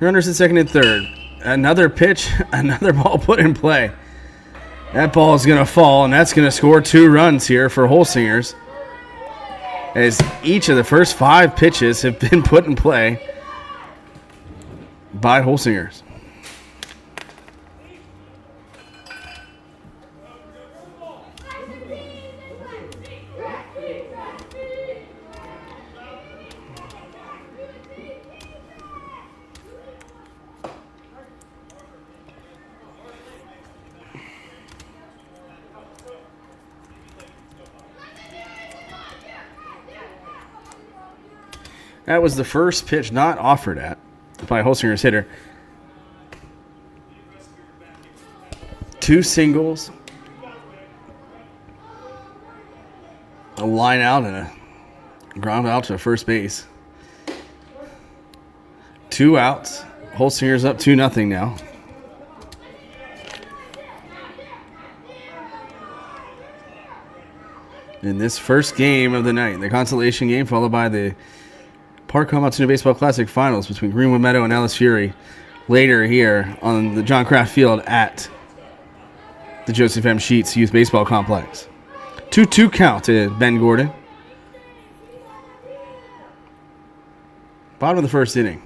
Runners at second and third. Another pitch, another ball put in play. That ball is going to fall, and that's going to score 2 runs here for Holsingers, as each of the first 5 pitches have been put in play by Holsingers. That was the first pitch not offered at by Holsinger's hitter. 2 singles, a line out, and a ground out to first base. 2 outs. Holsinger's up 2-0 now. In this first game of the night, the consolation game, followed by the Park Home Altoona Baseball Classic Finals between Greenwood Meadow and Ellis Fury later here on the John Kraft Field at the Joseph M. Sheets Youth Baseball Complex. 2-2 count to Ben Gordon. Bottom of the first inning.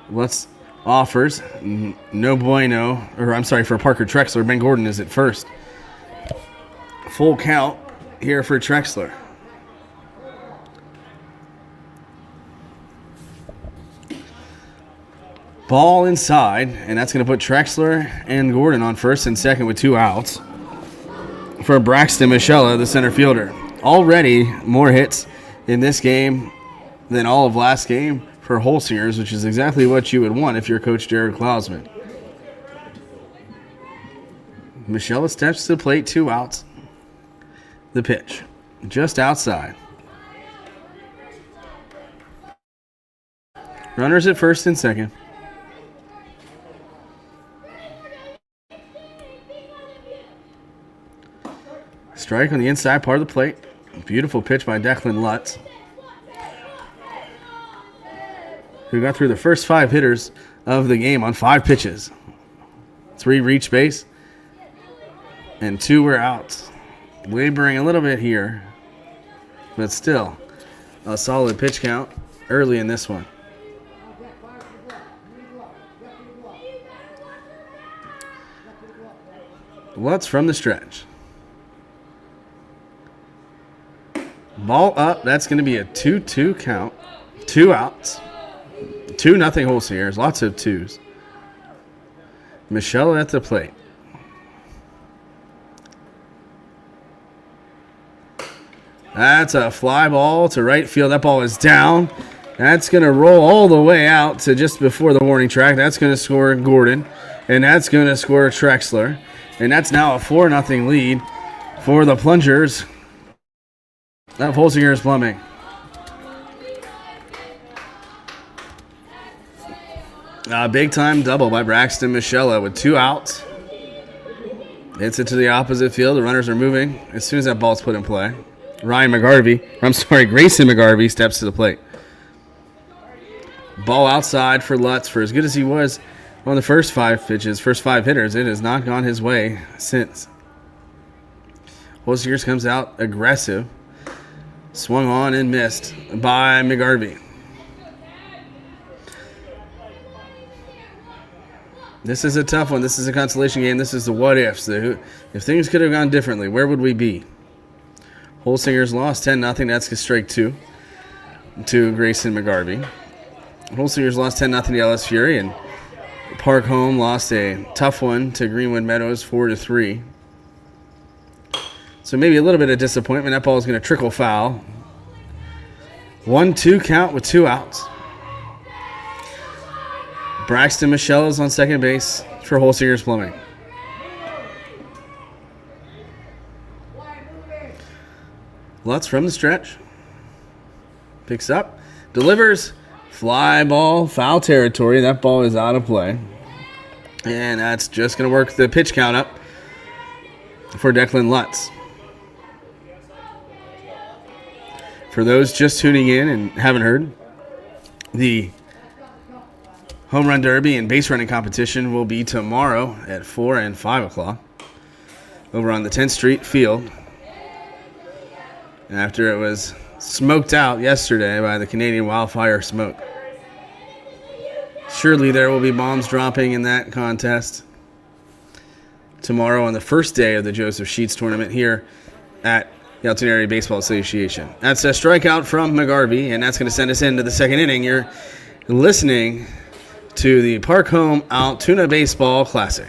Let's offers. No bueno. Or I'm sorry, for Parker Trexler. Ben Gordon is at first. Full count here for Trexler. Ball inside, and that's going to put Trexler and Gordon on first and second with 2 outs for Braxton Michella, the center fielder. Already more hits in this game than all of last game for Holsingers, which is exactly what you would want if you're Coach Jared Klausman. Michella steps to the plate, 2 outs. The pitch, just outside. Runners at first and second. Strike on the inside part of the plate. Beautiful pitch by Declan Lutz, who got through the first 5 hitters of the game on 5 pitches. 3 reached base, and 2 were outs. Laboring a little bit here, but still a solid pitch count early in this one. Lutz from the stretch. Ball up. That's going to be a 2-2 count. 2 outs. 2-0 Holsingers. Lots of 2s. Michelle at the plate. That's a fly ball to right field. That ball is down. That's going to roll all the way out to just before the warning track. That's going to score Gordon. And that's going to score Trexler. And that's now a 4-0 lead for the Plungers of Holsingers Plumbing. A big-time double by Braxton Michella with 2 outs. Hits it to the opposite field. The runners are moving as soon as that ball's put in play. Grayson McGarvey steps to the plate. Ball outside for Lutz. For as good as he was on the first 5 pitches, first 5 hitters, it has not gone his way since. Holsingers comes out aggressive. Swung on and missed by McGarvey. This is a tough one. This is a consolation game. This is the what-ifs. If things could have gone differently, where would we be? Holsingers lost 10-0. That's a strike 2 to Grayson McGarvey. Holsingers lost 10-0 to Ellis Fury, and Park Home lost a tough one to Greenwood Meadows 4-3. So maybe a little bit of disappointment. That ball is going to trickle foul. 1-2 count with 2 outs. Braxton Michelle is on second base for Holsingers Plumbing. Lutz from the stretch. Picks up. Delivers. Fly ball. Foul territory. That ball is out of play. And that's just going to work the pitch count up for Declan Lutz. For those just tuning in and haven't heard, the Home run derby and base running competition will be tomorrow at 4 and 5 o'clock over on the 10th Street field. After it was smoked out yesterday by the Canadian wildfire smoke. Surely there will be bombs dropping in that contest tomorrow on the first day of the Joseph Sheets tournament here at the Altoona Area Baseball Association. That's a strikeout from McGarvey, and that's going to send us into the second inning. You're listening to the Park Home Altoona Baseball Classic.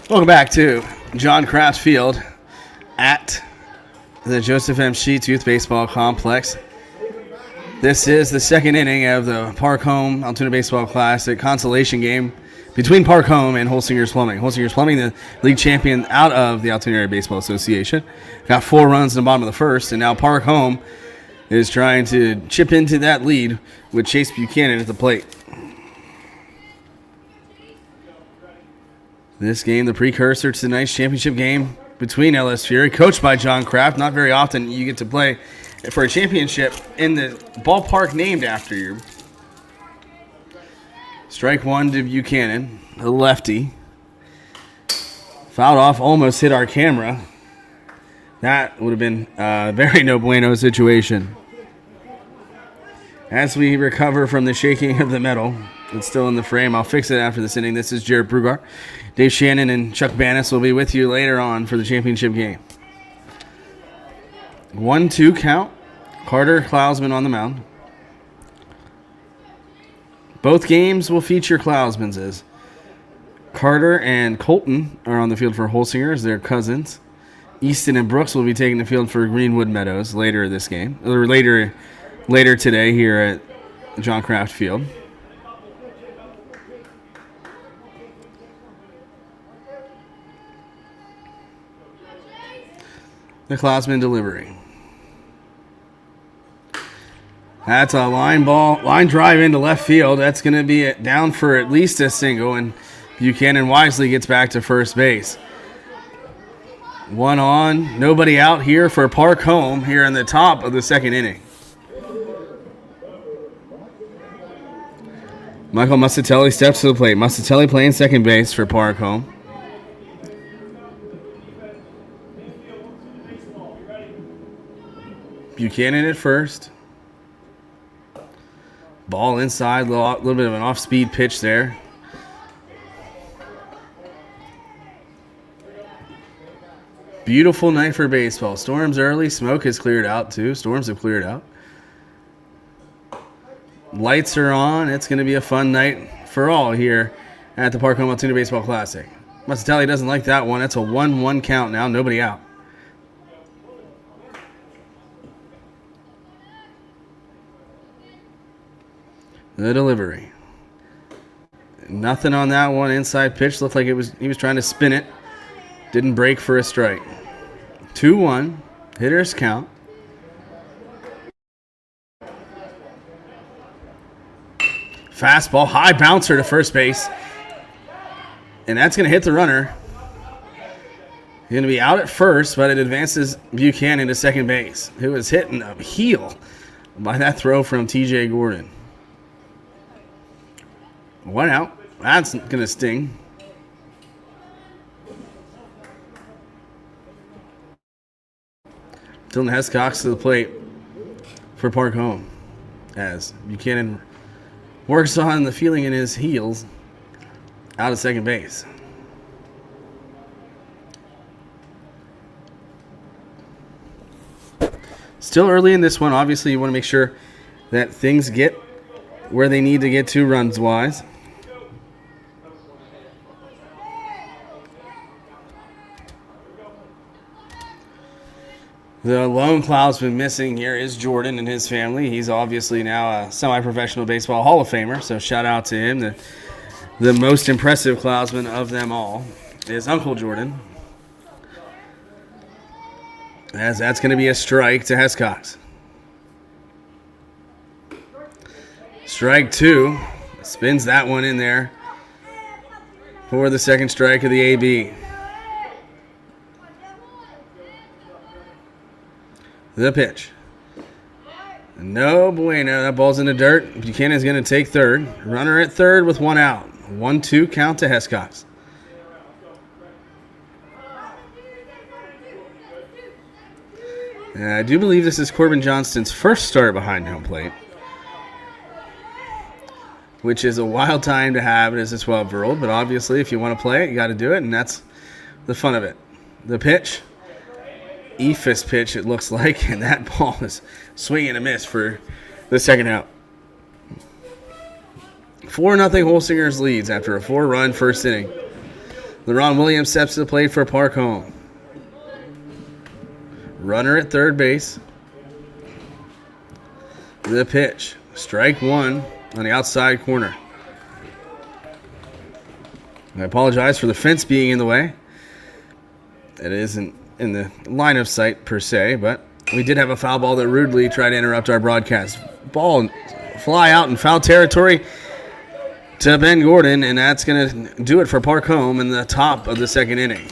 Welcome back to John Kraft Field at the Joseph M. Sheets Youth Baseball Complex. This is the second inning of the Park Home Altoona Baseball Classic consolation game between Park Home and Holsinger's Plumbing. Holsinger's Plumbing, the league champion out of the Altoona Area Baseball Association, got 4 runs in the bottom of the first, and now Park Home is trying to chip into that lead with Chase Buchanan at the plate. This game, the precursor to tonight's championship game between LS Fury, coached by John Kraft. Not very often you get to play for a championship in the ballpark named after you. Strike one to Buchanan, a lefty. Fouled off, almost hit our camera. That would have been a very no bueno situation. As we recover from the shaking of the metal, it's still in the frame. I'll fix it after this inning. This is Jared Brugar. Dave Shannon and Chuck Bannis will be with you later on for the championship game. 1-2 count. Carter Klausman on the mound. Both games will feature Klausmans as Carter and Colton are on the field for Holsinger as their cousins. Easton and Brooks will be taking the field for Greenwood Meadows later this game, or later today here at John Kraft Field. The Klausman delivery. That's a line drive into left field. That's going to be down for at least a single, and Buchanan wisely gets back to first base. 1 on, nobody out here for Park Home here in the top of the second inning. Michael Musatelli steps to the plate. Musatelli playing second base for Park Home. Buchanan at first. Ball inside, little bit of an off-speed pitch there. Beautiful night for baseball. Storms early. Smoke has cleared out too. Storms have cleared out. Lights are on. It's going to be a fun night for all here at the Park Home Altoona Baseball Classic. Musatelli doesn't like that one. It's a 1-1 count now. Nobody out. The delivery. Nothing on that one. Inside pitch looked like he was trying to spin it. Didn't break for a strike. 2-1. Hitters count. Fastball. High bouncer to first base. And that's going to hit the runner. He's going to be out at first, but it advances Buchanan to second base, who was hitting a heel by that throw from T.J. Gordon. 1 out. That's going to sting. Dylan Hescox to the plate for Park Home as Buchanan works on the feeling in his heels out of second base. Still early in this one. Obviously, you want to make sure that things get where they need to get to runs-wise. The lone cloud's been missing here is Jordan and his family. He's obviously now a semi-professional baseball Hall of Famer, so shout out to him. The most impressive cloudsman of them all is Uncle Jordan, as that's going to be a strike to Hescox. Strike 2. Spins that one in there for the second strike of the AB. The pitch. No bueno. That ball's in the dirt. Buchanan's going to take third. Runner at third with one out. 1-2 count to Hescox. I do believe this is Corbin Johnston's first start behind home plate, which is a wild time to have it as a 12-year-old. But obviously, if you want to play it, you got to do it, and that's the fun of it. The pitch. Ephus pitch, it looks like, and that ball is swing and a miss for the second out. 4-0 Holsingers leads after a 4-run first inning. LeRon Williams steps to the plate for Park Home. Runner at third base. The pitch. Strike 1 on the outside corner. I apologize for the fence being in the way. It isn't in the line of sight per se, but we did have a foul ball that rudely tried to interrupt our broadcast. Ball fly out in foul territory to Ben Gordon, and that's going to do it for Park Home in the top of the second inning.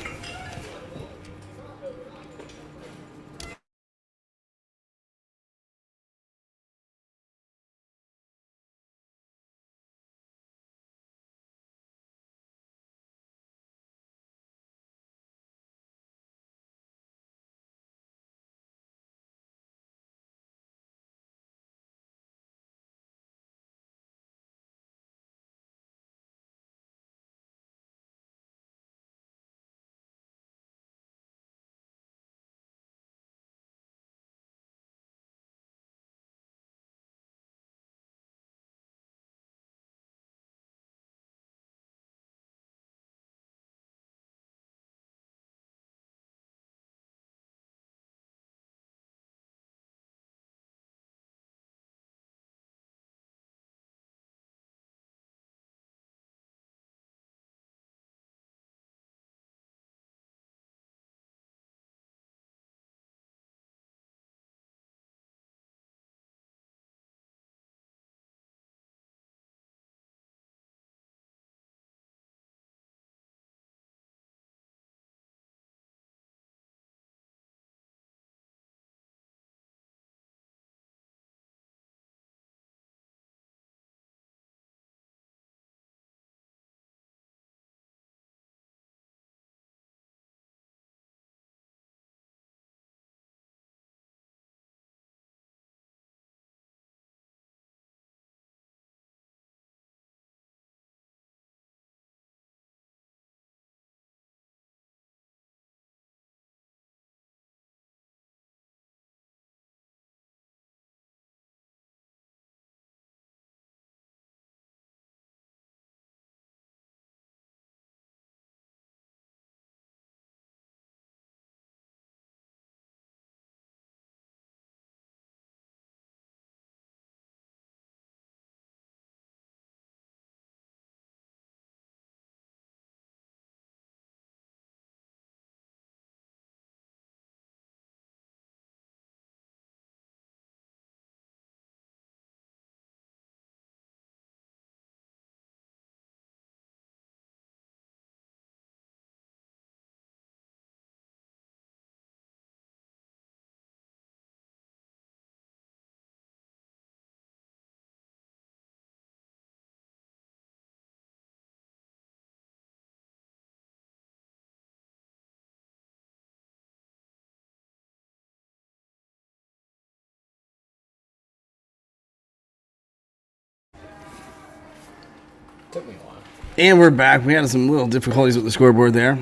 Took me a while. And we're back. We had some little difficulties with the scoreboard there.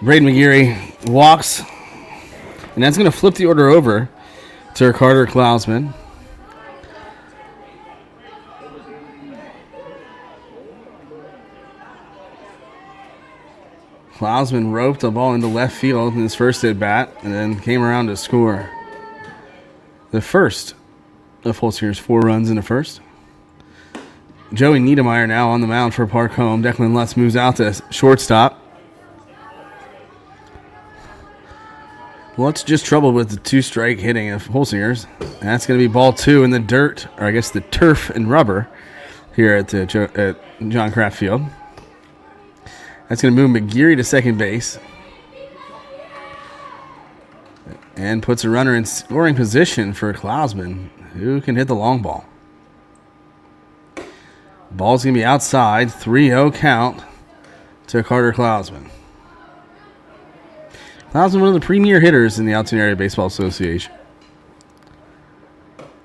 Braden McGeary walks, and that's going to flip the order over to Carter Klausman. Klausman roped the ball into left field in his first at bat and then came around to score the first of Holsinger's 4 runs in the first. Joey Niedermeyer now on the mound for Park Home. Declan Lutz moves out to shortstop. Lutz just troubled with the 2-strike hitting of Holsinger's. That's going to be ball 2 in the dirt, or I guess the turf and rubber here at John Kraft Field. That's going to move McGeary to second base. And puts a runner in scoring position for Klausman, who can hit the long ball. Ball's going to be outside. 3-0 count to Carter Klausman. Klausman, one of the premier hitters in the Altoona Area Baseball Association.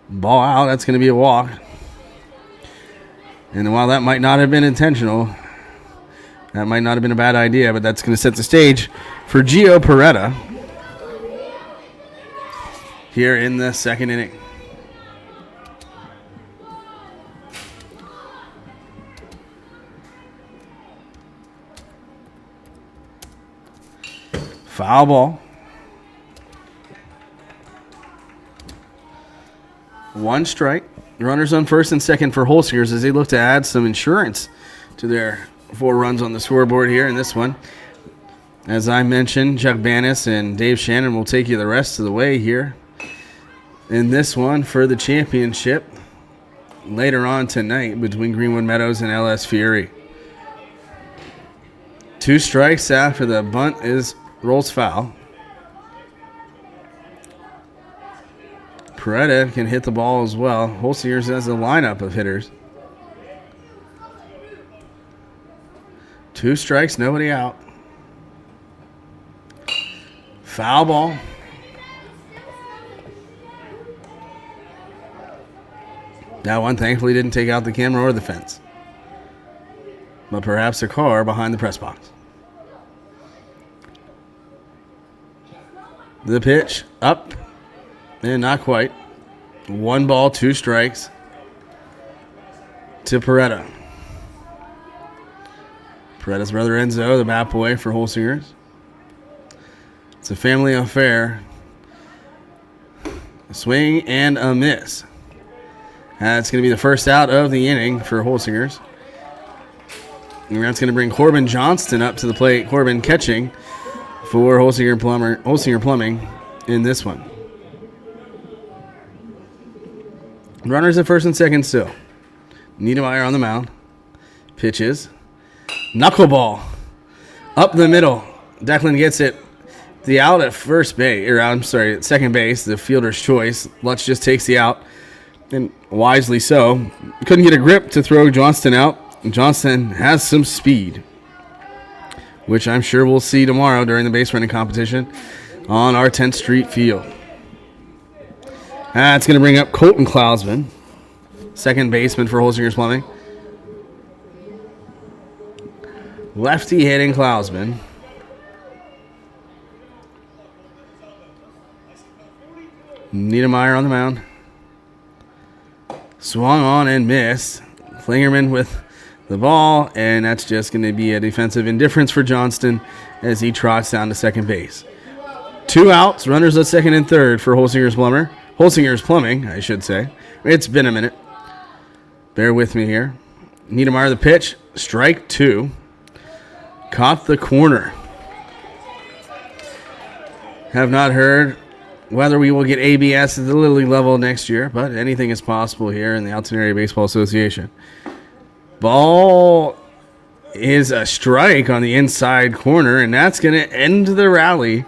Ball out. That's going to be a walk. And while that might not have been intentional, that might not have been a bad idea, but that's going to set the stage for Gio Peretta here in the second inning. Foul ball. 1 strike. Runners on first and second for Holsingers as they look to add some insurance to their 4 runs on the scoreboard here in this one. As I mentioned, Chuck Bannis and Dave Shannon will take you the rest of the way here in this one for the championship later on tonight between Greenwood Meadows and LS Fury. 2 strikes after the bunt rolls foul. Peretta can hit the ball as well. Holsingers has a lineup of hitters. 2 strikes, nobody out. Foul ball. That one thankfully didn't take out the camera or the fence, but perhaps a car behind the press box. The pitch up and not quite. 1 ball, 2 strikes to Peretta. Peretta's brother Enzo, the bat boy for Holsingers. It's a family affair. A swing and a miss. That's going to be the first out of the inning for Holsingers. And that's going to bring Corbin Johnston up to the plate. Corbin catching for Holsinger Plumbing in this one. Runners at first and second still. Niedermeyer on the mound. Pitches. Knuckleball. Up the middle. Declan gets it. The out at at second base. The fielder's choice. Lutz just takes the out. And wisely so. Couldn't get a grip to throw Johnston out. Johnston has some speed, which I'm sure we'll see tomorrow during the base running competition on our 10th Street field. That's going to bring up Colton Klausman, second baseman for Holsingers Plumbing. Lefty hitting Klausman. Niedermeyer on the mound. Swung on and missed. Klingerman with the ball, and that's just going to be a defensive indifference for Johnston as he trots down to second base. 2 outs, runners at second and third for Holsingers Plumbing, I should say. It's been a minute. Bear with me here. Niedermeyer the pitch, strike 2. Caught the corner. Have not heard whether we will get ABS at the Little League level next year, but anything is possible here in the Altoona Area Baseball Association. Ball is a strike on the inside corner, and that's going to end the rally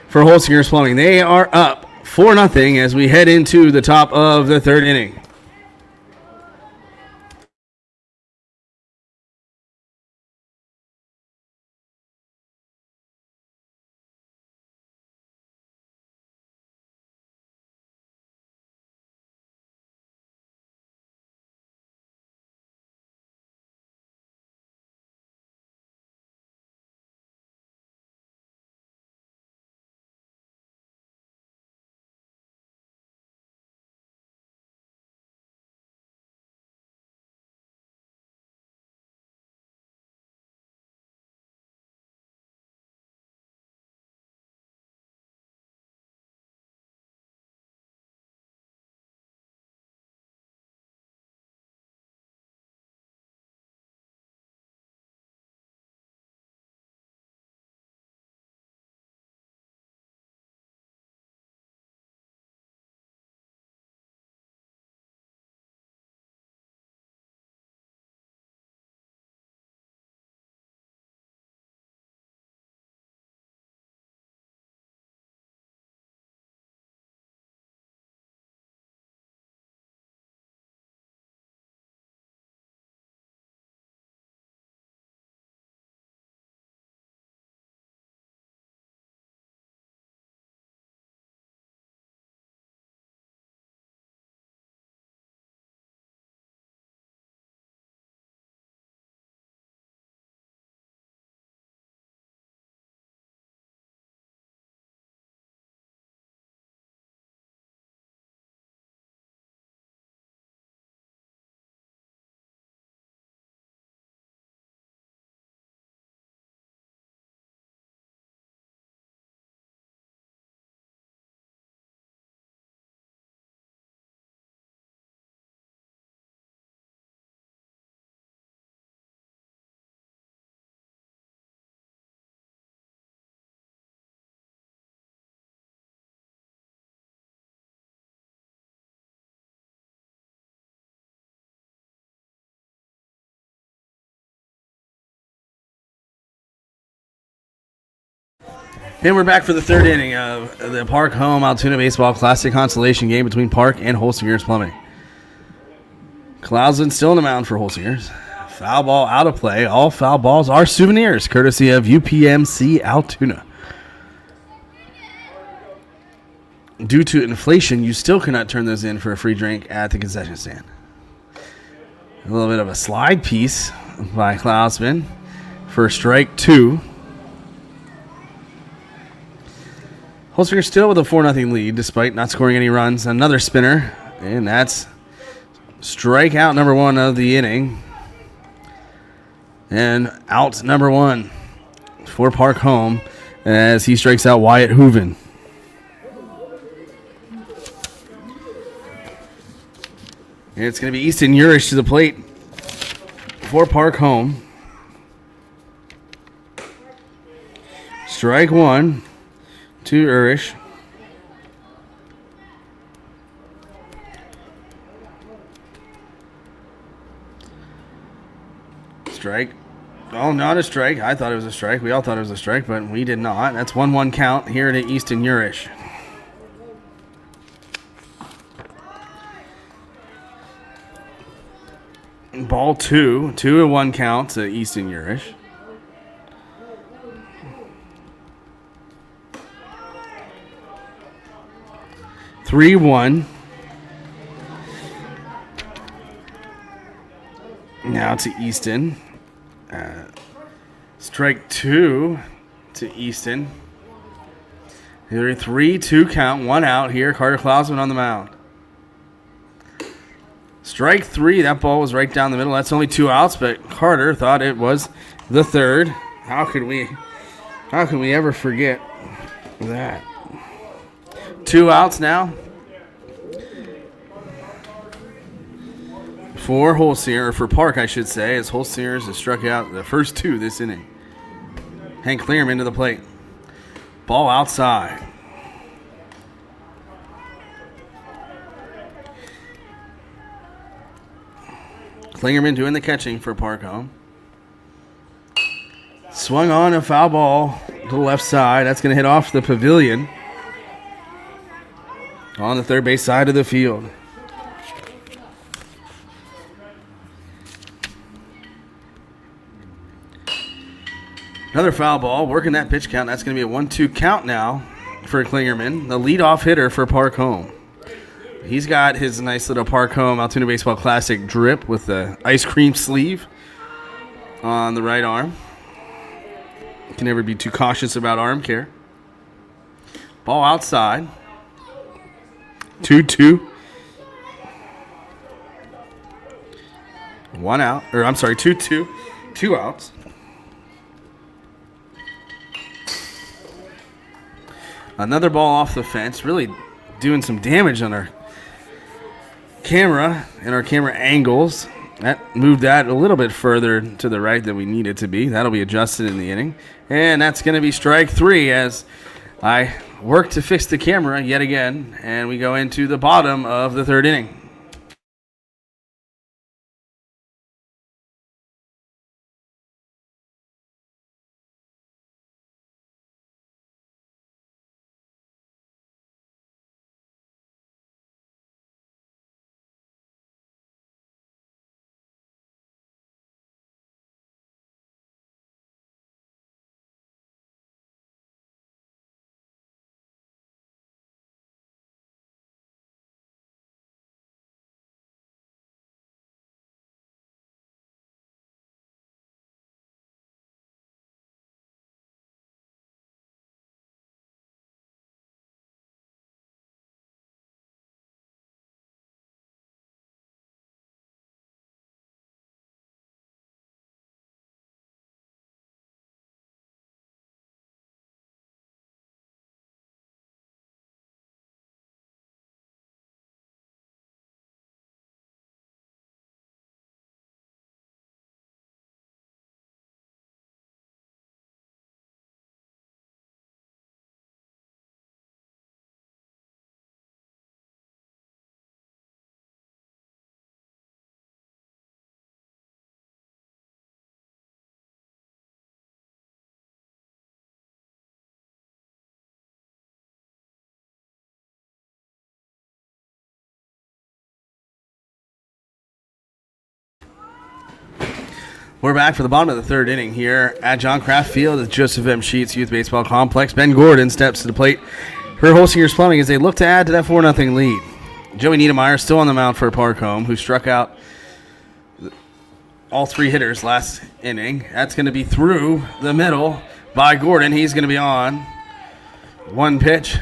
for Holsingers Plumbing. They are up 4-0 as we head into the top of the 3rd inning. And we're back for the third inning of the Park Home Altoona Baseball Classic Consolation game between Park and Holsinger's Plumbing. Clousman still on the mound for Holsinger's. Foul ball out of play. All foul balls are souvenirs, courtesy of UPMC Altoona. Due to inflation, you still cannot turn those in for a free drink at the concession stand. A little bit of a slide piece by Clousman for strike 2. Holsinger still with a 4-0 lead despite not scoring any runs. Another spinner, and that's strikeout number 1 of the inning. And out number 1 for Park Home as he strikes out Wyatt Hooven. And it's going to be Easton Urish to the plate for Park Home. Strike 1 to Urish. Strike. Oh, not a strike. I thought it was a strike. We all thought it was a strike, but we did not. That's 1-1 count here to Easton Urish. Ball 2. 2-1 count to Easton Urish. 3-1. Now to Easton. Strike 2 to Easton. 3-2 count. 1 out here. Carter Clousman on the mound. Strike 3. That ball was right down the middle. That's only 2 outs, but Carter thought it was the third. How can we ever forget that? 2 outs now for Holsinger, or for Park, I should say, as Holsinger has struck out the first 2 this inning. Hank Clearman to the plate. Ball outside. Klingerman doing the catching for Park Home. Swung on a foul ball to the left side. That's going to hit off the pavilion on the third base side of the field. Another foul ball, working that pitch count. That's going to be a 1-2 count now for Klingerman, the leadoff hitter for Park Home. He's got his nice little Park Home Altoona Baseball Classic drip with the ice cream sleeve on the right arm. You can never be too cautious about arm care. Ball outside. 2-2. 1 out. 2-2. 2 outs. Another ball off the fence. Really doing some damage on our camera and our camera angles. That moved that a little bit further to the right than we need it to be. That'll be adjusted in the inning. And that's going to be strike 3 as I work to fix the camera yet again. And we go into the bottom of the third inning. We're back for the bottom of the third inning here at John Kraft Field at Joseph M. Sheets Youth Baseball Complex. Ben Gordon steps to the plate for Holsinger's Plumbing as they look to add to that 4-0 lead. Joey Niedermeyer still on the mound for Parcombe, who struck out all three hitters last inning. That's going to be through the middle by Gordon. He's going to be on. One pitch.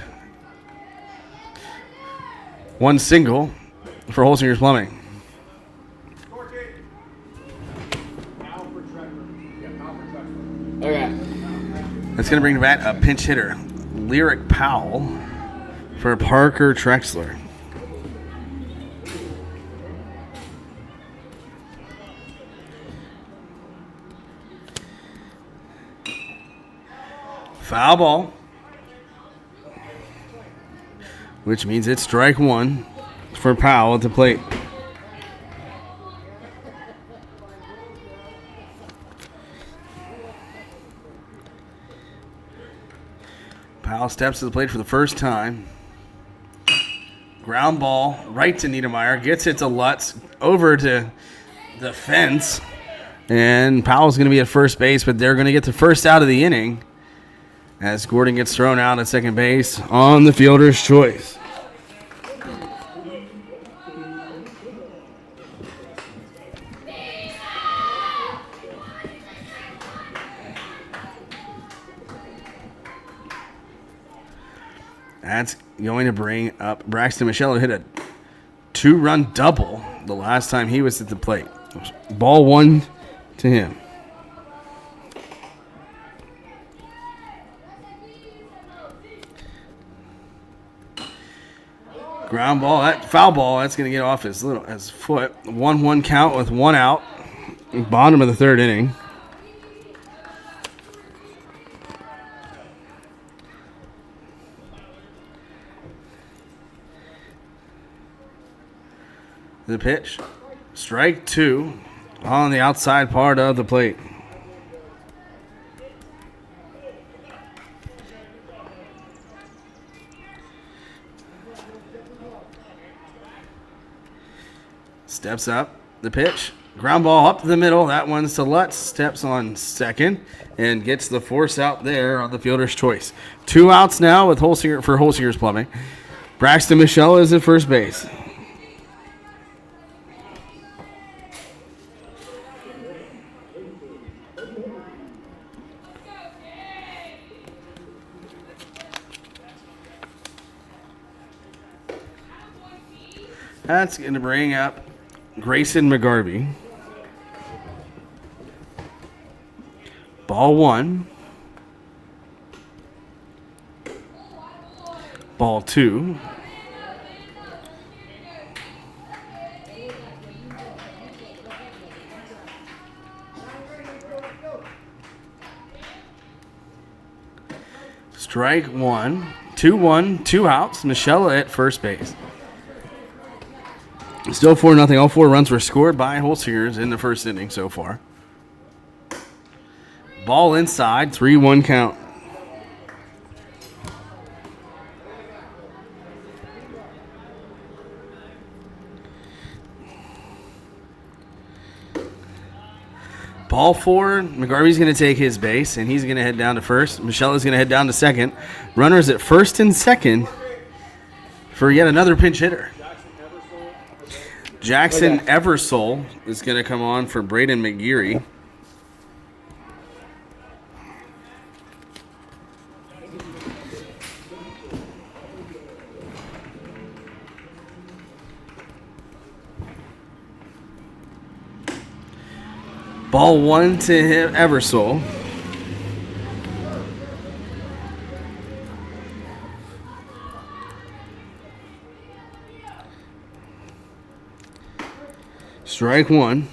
One single for Holsinger's Plumbing. Okay. That's going to bring to bat a pinch hitter, Lyric Powell, for Parker Trexler. Foul ball, which means it's strike one for Powell at the plate. Powell steps to the plate for the first time. Ground ball right to Niedermeyer. Gets it to Lutz. Over to the fence. And Powell's going to be at first base, but they're going to get the first out of the inning as Gordon gets thrown out at second base on the fielder's choice. That's going to bring up Braxton Michelle, who hit a 2-run double the last time he was at the plate. Ball one to him. Ground ball, that foul ball, that's going to get off his foot. 1-1 count with one out. Bottom of the third inning. The pitch, strike two on the outside part of the plate. Steps up, the pitch, ground ball up the middle. That one's to Lutz, steps on second and gets the force out there on the fielder's choice. 2 outs now with Holsinger's Plumbing. Braxton Michelle is at first base. That's going to bring up Grayson McGarvey. Ball one. Ball two. Strike one. 2-1, 2 outs. Michelle at first base. Still 4-0. All 4 runs were scored by Holsingers in the first inning so far. Ball inside, 3-1 count. Ball 4, McGarvey's going to take his base, and he's going to head down to first. Michelle is going to head down to second. Runners at first and second for yet another pinch hitter. Jackson Eversole is going to come on for Braden McGeary. Ball one to him, Eversole. Strike one.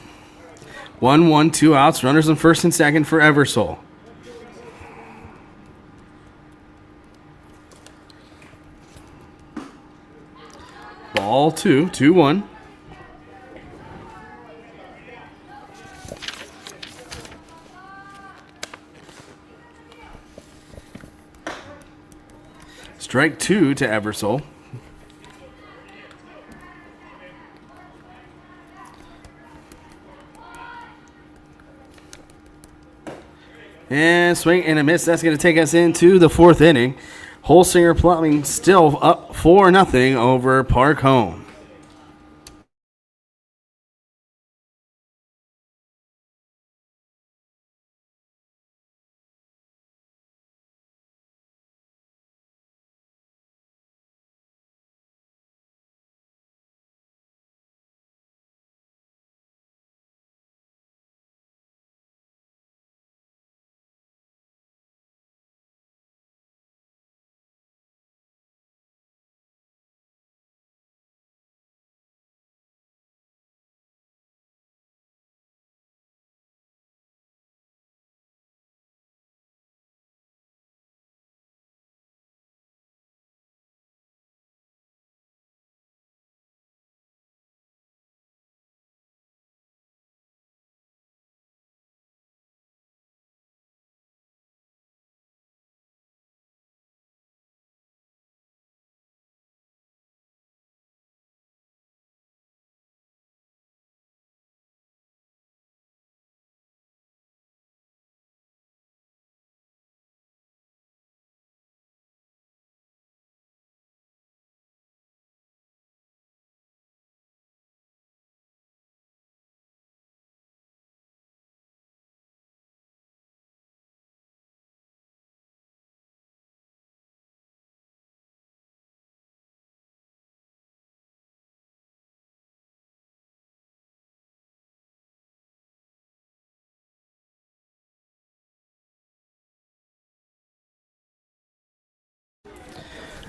1-1, 2 outs. Runners on first and second for Eversole. Ball 2, 2-1. Strike 2 to Eversole. And swing and a miss. That's going to take us into the 4th inning. Holsinger Plumbing still up 4-0 over Park Home.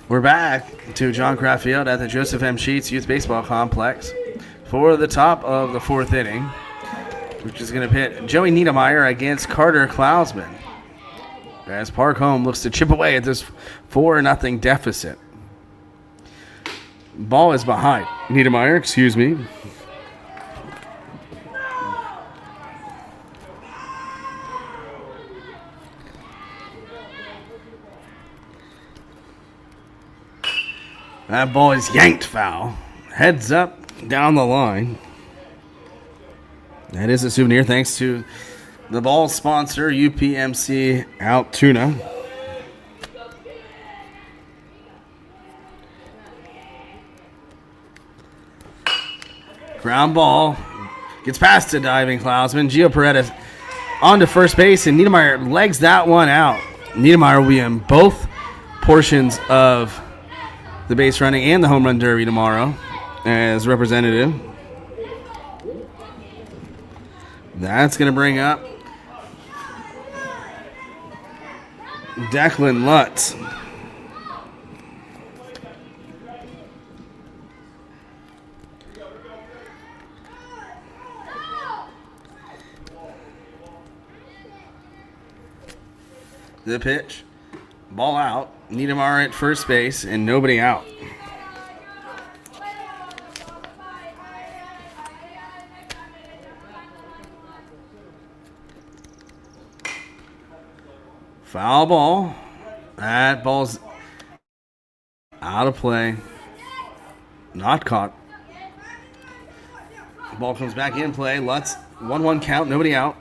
We're back to John Kraft Field at the Joseph M. Sheets Youth Baseball Complex for the top of the 4th inning, which is going to pit Joey Niedermeyer against Carter Klausman, as Park Home looks to chip away at this 4-0 deficit. Ball is behind Niedermeyer, excuse me. That ball is yanked foul. Heads up down the line. That is a souvenir thanks to the ball sponsor, UPMC Altoona. Ground ball. Gets past the diving Klausman. Gio Paredes on to first base, and Niedermeyer legs that one out. Niedermeyer will be in both portions of the base running and the home run derby tomorrow as representative. That's going to bring up Declan Lutz. The pitch. Ball out. Niedermeyer at first base and nobody out. Foul ball. That ball's out of play. Not caught. Ball comes back in play. Lutz, 1-1 count, nobody out.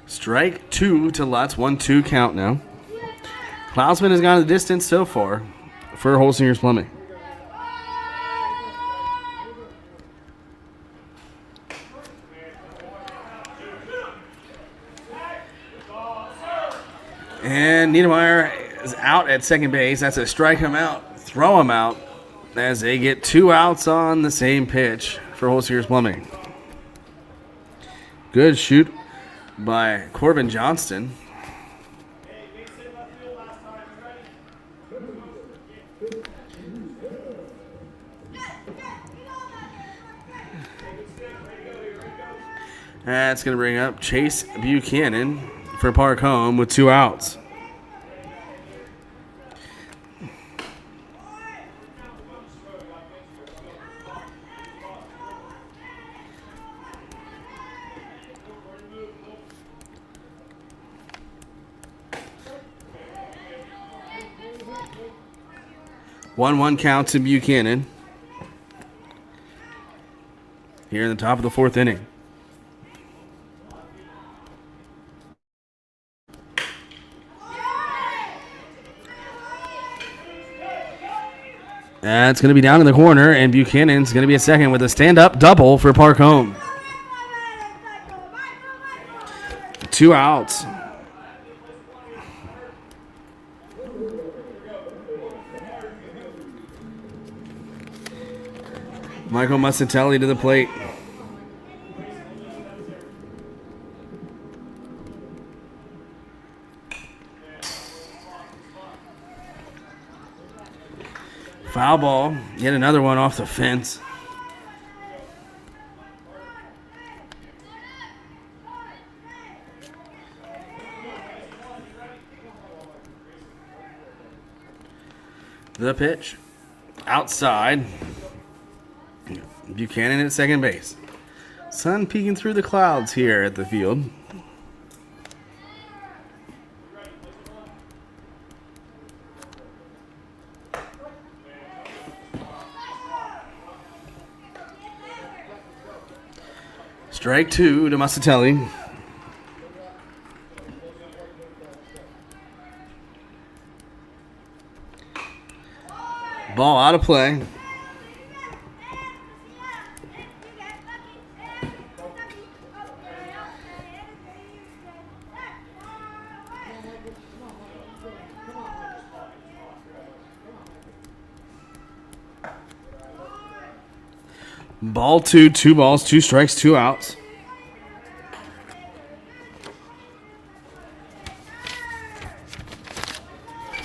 Strike 2 to Lutz, 1-2 count now. Klausman has gone the distance so far for Holsinger's Plumbing. And Niedermeyer is out at second base. That's a strike him out, throw him out, as they get 2 outs on the same pitch for Holsinger's Plumbing. Good shoot by Corbin Johnston. That's going to bring up Chase Buchanan for Park Home with 2 outs. 1-1 count to Buchanan. Here in the top of the fourth inning. That's going to be down in the corner, and Buchanan's going to be at second with a stand-up double for Park Home. 2 outs. Michael Musatelli to the plate. Foul ball. Yet another one off the fence. The pitch. Outside. Buchanan at second base. Sun peeking through the clouds here at the field. Strike 2 to Musatelli. Ball out of play. Ball 2, 2 balls, 2 strikes, 2 outs.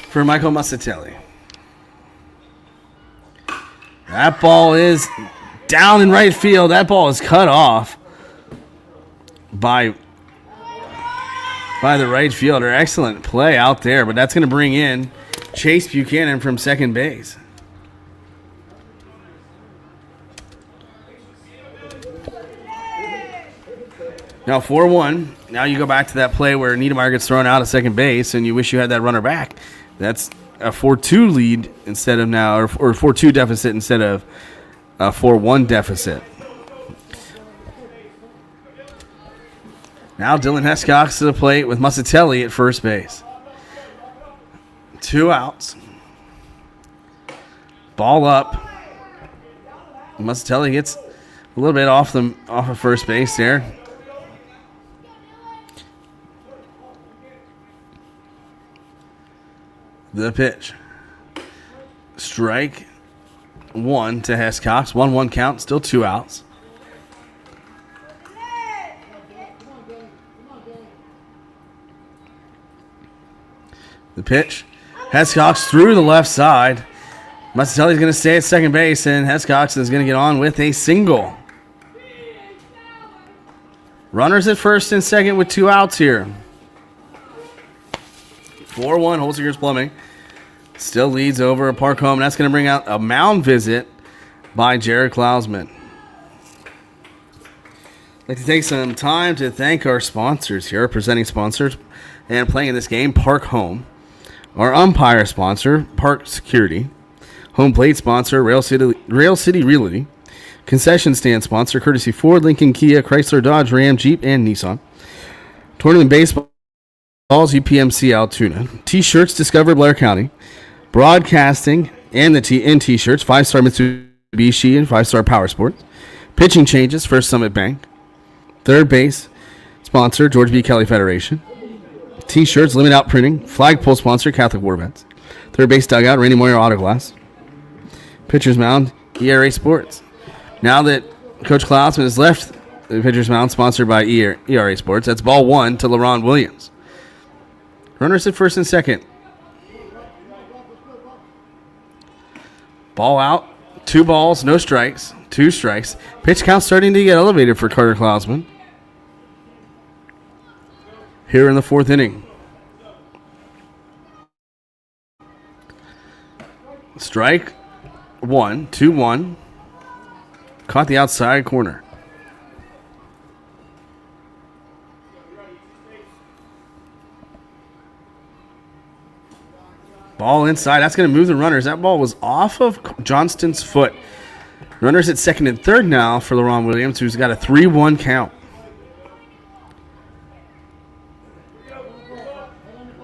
For Michael Musatelli. That ball is down in right field. That ball is cut off by the right fielder. Excellent play out there, but that's going to bring in Chase Buchanan from second base. Now 4-1. Now you go back to that play where Niedermeyer gets thrown out at second base, and you wish you had that runner back. That's a 4-2 lead instead of now, or 4-2 deficit instead of a 4-1 deficit. Now Dylan Hescox to the plate with Musatelli at first base. 2 outs. Ball up. Musatelli gets a little bit off of first base there. The pitch. Strike 1 to Hescox. 1-1 count, still 2 outs. The pitch. Hescox through the left side. Musatelli's going to stay at second base, and Hescox is going to get on with a single. Runners at first and second with 2 outs here. 4-1, Holsinger's Plumbing still leads over Park Home. That's going to bring out a mound visit by Jared Klausman. I'd like to take some time to thank our sponsors here, our presenting sponsors, and playing in this game, Park Home. Our umpire sponsor, Park Security. Home plate sponsor, Rail City Realty. Concession stand sponsor, courtesy Ford, Lincoln, Kia, Chrysler, Dodge, Ram, Jeep, and Nissan. Tournament baseball. UPMC Altoona. T-shirts, Discover Blair County. Broadcasting and the T-shirts, 5-star Mitsubishi and 5-star Power Sports. Pitching changes, First Summit Bank. Third base sponsor, George B. Kelly Federation. T-shirts, Limit Out Printing. Flagpole sponsor, Catholic War Vets. Third base dugout, Randy Moyer Auto Glass. Pitcher's mound, ERA Sports. Now that Coach Klausman has left the pitcher's mound, sponsored by ERA Sports, that's ball 1 to LaRon Williams. Runners at first and second. Ball out. 2 balls, no strikes. 2 strikes. Pitch count starting to get elevated for Carter Klausman. Here in the 4th inning. Strike 1, 2-1. Caught the outside corner. Ball inside. That's going to move the runners. That ball was off of Johnston's foot. Runners at second and third now for LaRon Williams, who's got a 3-1 count.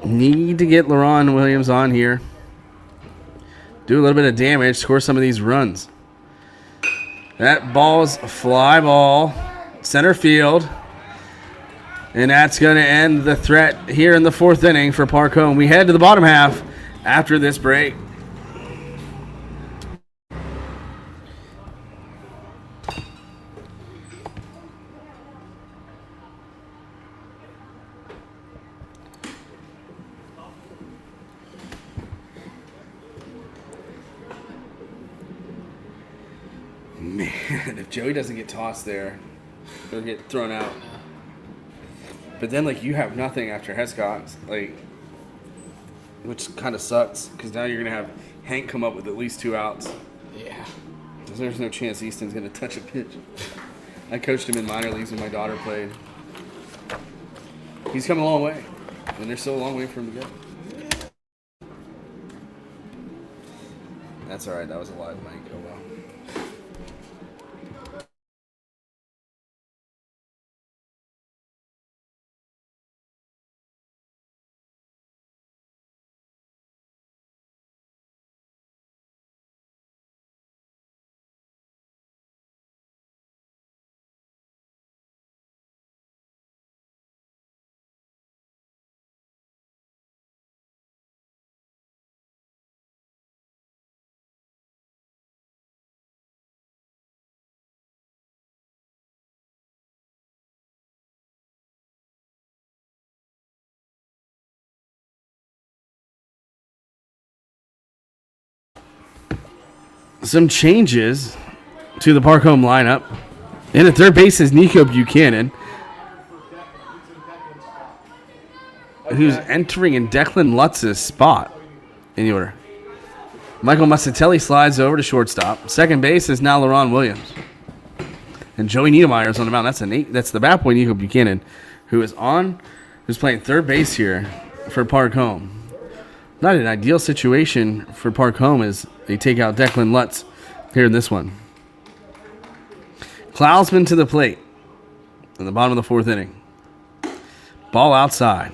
Need to get LaRon Williams on here. Do a little bit of damage, score some of these runs. That ball's a fly ball, center field. And that's going to end the threat here in the fourth inning for Park Home. We head to the bottom half after this break. Man, if Joey doesn't get tossed there, he'll get thrown out. But then, like, you have nothing after Hescox, like, which kind of sucks because now you're going to have Hank come up with at least 2 outs. Yeah. There's no chance Easton's going to touch a pitch. I coached him in minor leagues when my daughter played. He's come a long way, and there's still a long way for him to go. That's all right. That was a live mic. Oh, well. Some changes to the Park Home lineup. In at third base is Nico Buchanan, who's entering in Declan Lutz's spot in the order. Michael Muscatelli slides over to shortstop. Second base is now LaRon Williams. And Joey Niedermeyer's on the mound. That's the bat boy, Nico Buchanan, who's playing third base here for Park Home. Not an ideal situation for Park Home as they take out Declan Lutz here in this one. Klausman to the plate in the bottom of the fourth inning. Ball outside.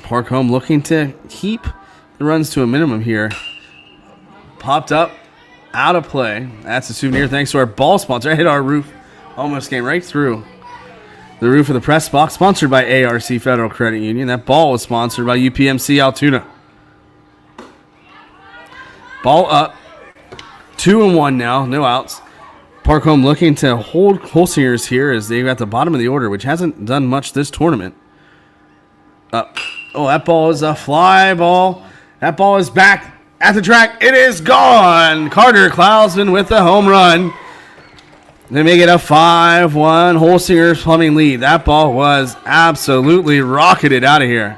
Park Home looking to keep the runs to a minimum here. Popped up, out of play. That's a souvenir thanks to our ball sponsor. I hit our roof. Almost came right through the roof of the press box, sponsored by ARC Federal Credit Union. That ball was sponsored by UPMC Altoona. Ball up. 2-1 now, no outs. Park Home looking to hold Holsingers here as they've got the bottom of the order, which hasn't done much this tournament. That ball is a fly ball. That ball is back at the track. It is gone. Carter Klausman with the home run. They make it a 5-1 Holsingers Plumbing lead. That ball was absolutely rocketed out of here.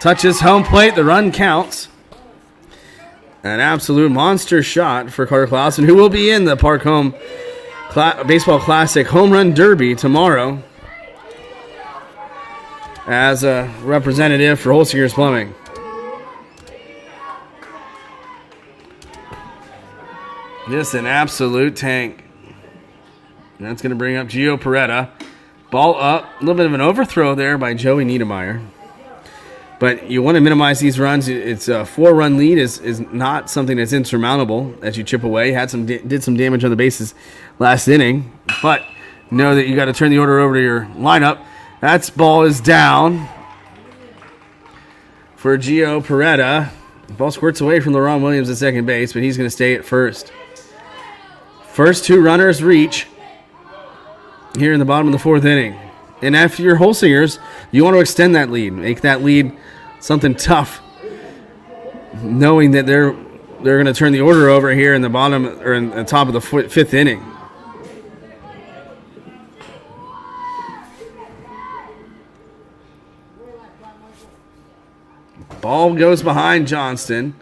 Touches home plate. The run counts. An absolute monster shot for Carter Klausman, who will be in the Park Home Baseball Classic Home Run Derby tomorrow as a representative for Holsingers Plumbing. Just an absolute tank. And that's going to bring up Gio Peretta. Ball up. A little bit of an overthrow there by Joey Niedermeyer. But you want to minimize these runs. It's a 4-run lead is not something that's insurmountable as you chip away. Did some damage on the bases last inning. But know that you got to turn the order over to your lineup. That ball is down for Gio Peretta. The ball squirts away from LaRon Williams at second base, but he's going to stay at first. First 2 runners reach here in the bottom of the fourth inning. And after your Holsingers, you want to extend that lead. Make that lead something tough, knowing that they're going to turn the order over here in the bottom or in the top of the fifth inning. Ball goes behind Johnston.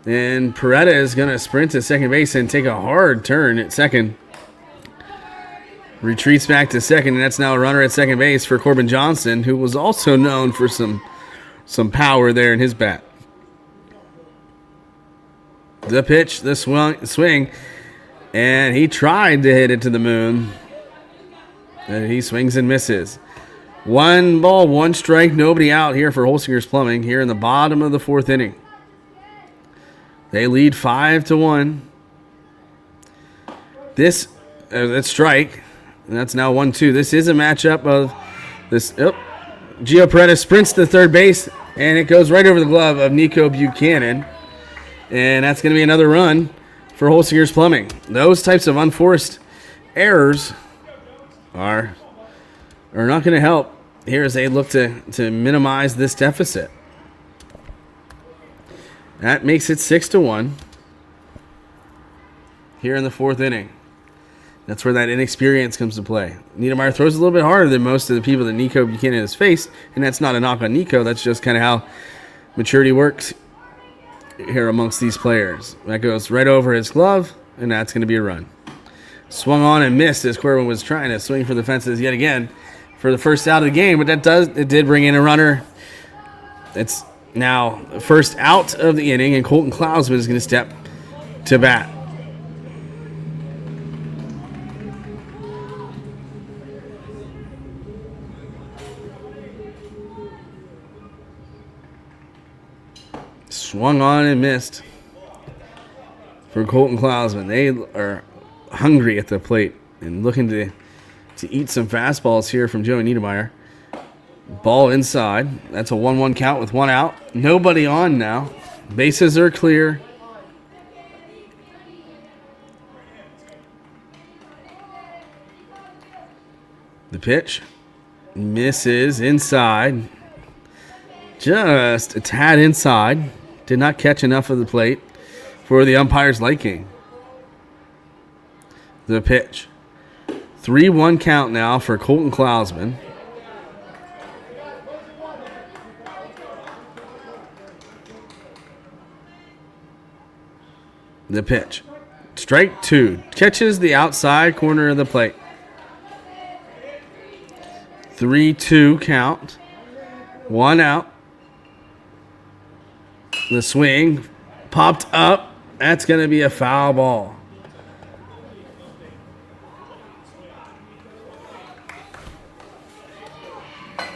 And Peretta is going to sprint to second base and take a hard turn at second. Retreats back to second, and that's now a runner at second base for Corbin Johnson, who was also known for some power there in his bat. The pitch, the swing, and he tried to hit it to the moon. And he swings and misses. 1 ball, 1 strike, nobody out here for Holsinger's Plumbing here in the bottom of the 4th inning. They lead 5-1. This that's strike, and that's now 1-2. This is a matchup of this. Gio Peretta sprints to third base, and it goes right over the glove of Nico Buchanan. And that's going to be another run for Holsinger's Plumbing. Those types of unforced errors are not going to help here as they look to minimize this deficit. That makes it 6-1 here in the 4th inning. That's where that inexperience comes to play. Niedermeyer throws a little bit harder than most of the people that Nico Buchanan has faced, and that's not a knock on Nico. That's just kind of how maturity works here amongst these players. That goes right over his glove, and that's going to be a run. Swung on and missed as Corbin was trying to swing for the fences yet again for the first out of the game, but it did bring in a runner. It's now first out of the inning, and Colton Klausman is going to step to bat. Swung on and missed for Colton Klausman. They are hungry at the plate and looking to eat some fastballs here from Joey Niedermeyer. Ball inside. That's a 1-1 count with 1 out. Nobody on now. Bases are clear. The pitch misses inside. Just a tad inside. Did not catch enough of the plate for the umpire's liking. The pitch. 3-1 count now for Colton Klausman. The pitch. Strike 2. Catches the outside corner of the plate. 3-2 count. 1 out. The swing popped up. That's going to be a foul ball.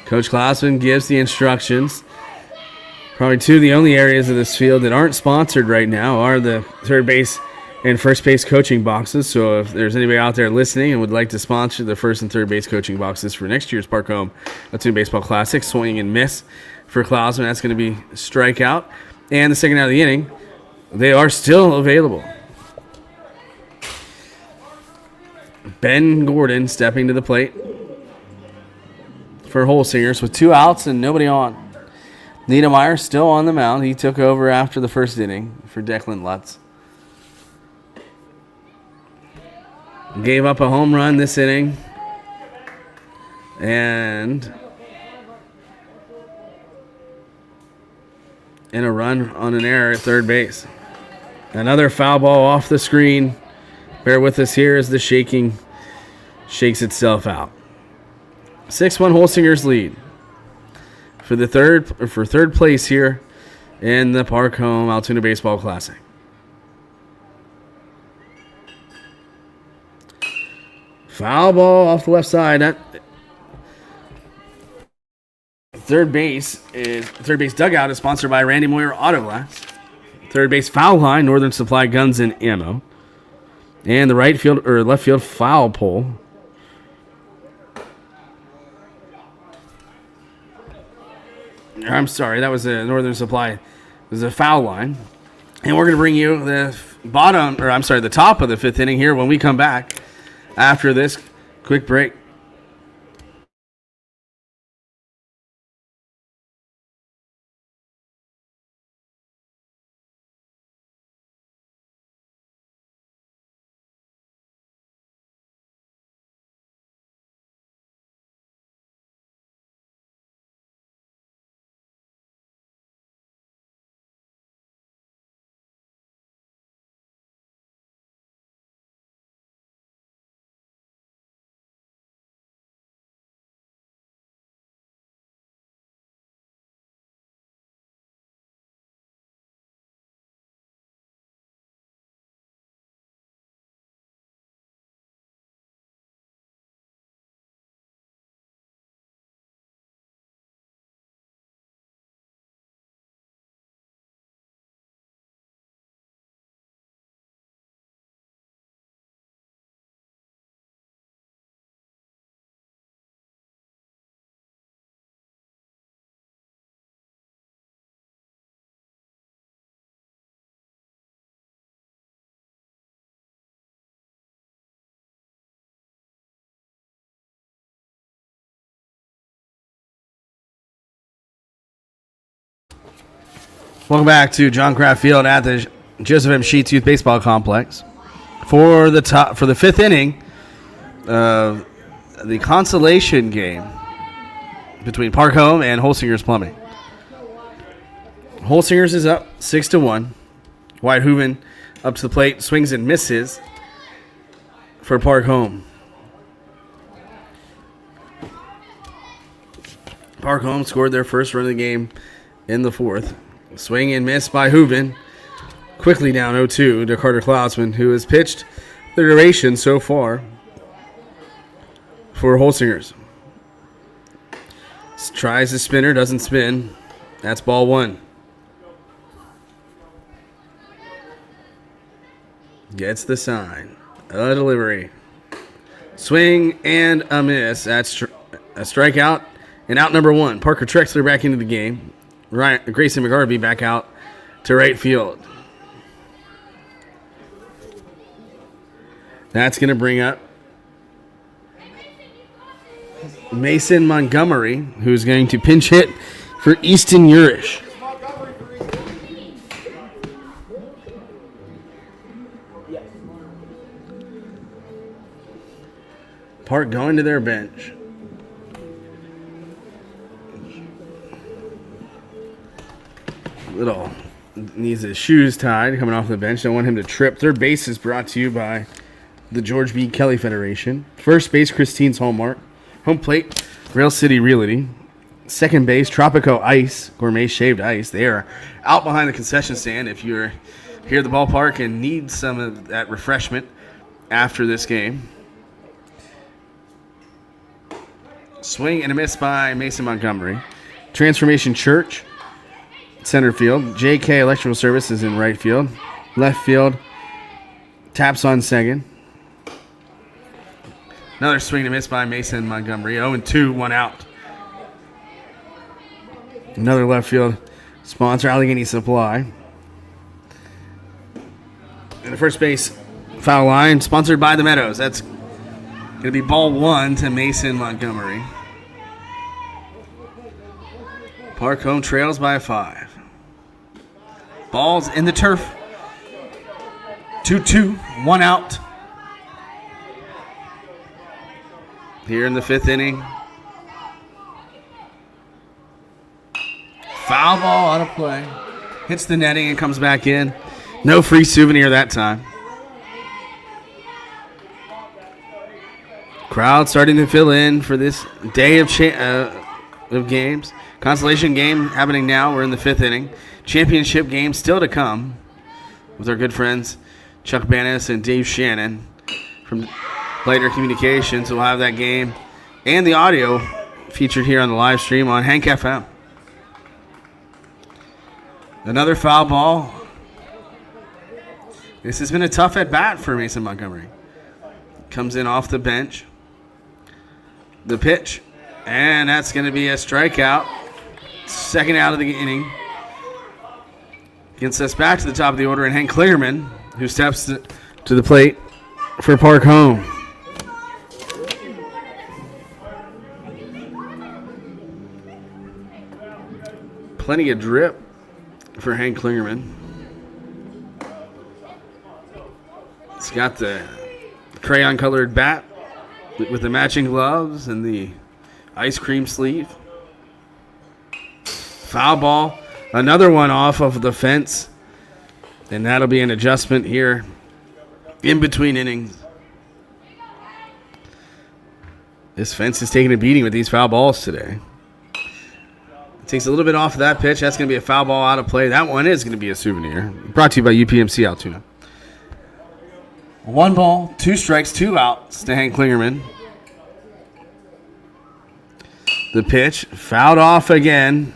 Coach Klausman gives the instructions. Probably 2 of the only areas of this field that aren't sponsored right now are the third base and first base coaching boxes. So if there's anybody out there listening and would like to sponsor the first and third base coaching boxes for next year's Park Home Altoona Baseball Classic, swing and miss for Klausman. That's going to be strikeout. And the second out of the inning, they are still available. Ben Gordon stepping to the plate for Holsingers with 2 outs and nobody on. Niedermeyer still on the mound. He took over after the first inning for Declan Lutz. Gave up a home run this inning. And a run on an error at third base. Another foul ball off the screen. Bear with us here as the shaking shakes itself out. 6-1 Holsingers lead for third place here in the Park Home Altoona Baseball Classic. Foul ball off the left side. That third base dugout is sponsored by Randy Moyer Auto Glass. Third base foul line, Northern Supply Guns and Ammo. And the left field foul pole. I'm sorry, that was a Northern Supply. It was a foul line. And we're going to bring you the top of the 5th inning here when we come back after this quick break. Welcome back to John Kraft Field at the Joseph M. Sheets Youth Baseball Complex for the fifth inning of the consolation game between Park Home and Holsinger's Plumbing. Holsinger's is up 6-1. Wyatt Hooven up to the plate, swings and misses for Park Home. Park Home scored their first run of the game in the fourth. Swing and miss by Hooven. Quickly down 0-2 to Carter Klausman, who has pitched the duration so far for Holsingers. Tries the spinner, doesn't spin. That's ball one. Gets the sign. A delivery. Swing and a miss. That's a strikeout and out number one. Parker Trexler back into the game. Grayson McGarvey back out to right field. That's going to bring up Mason Montgomery, who's going to pinch hit for Easton Urish. Park going to their bench. Little needs his shoes tied coming off the bench. Don't want him to trip. Third base is brought to you by the George B. Kelly Federation. First base, Christine's Hallmark. Home plate, Rail City Realty. Second base, Tropico Ice, Gourmet Shaved Ice. They are out behind the concession stand if you're here at the ballpark and need some of that refreshment after this game. Swing and a miss by Mason Montgomery. Transformation Church, center field. JK Electrical Services in right field. Left field, taps on second. Another swing and a miss by Mason Montgomery. 0-2, one out. Another left field sponsor, Allegheny Supply. And the first base foul line, sponsored by the Meadows. That's going to be ball one to Mason Montgomery. Park Home trails by 5. Ball's in the turf. 2-2, one out. Here in the fifth inning. Foul ball out of play. Hits the netting and comes back in. No free souvenir that time. Crowd starting to fill in for this day of games. Consolation game happening now. We're in the fifth inning. Championship game still to come with our good friends Chuck Bannis and Dave Shannon from Later Communications. We'll have that game and the audio featured here on the live stream on Hank FM. Another foul ball. This has been a tough at bat for Mason Montgomery. Comes in off the bench. The pitch, and that's going to be a strikeout. Second out of the inning. Gets us back to the top of the order, and Hank Clearman, who steps to the plate for Park Home. Plenty of drip for Hank Clearman. It's got the crayon-colored bat with the matching gloves and the ice cream sleeve. Foul ball. Another one off of the fence. And that'll be an adjustment here in between innings. This fence is taking a beating with these foul balls today. It takes a little bit off of that pitch. That's going to be a foul ball out of play. That one is going to be a souvenir. Brought to you by UPMC Altoona. 1 ball, 2 strikes, 2 outs to Hank Klingerman. The pitch fouled off again.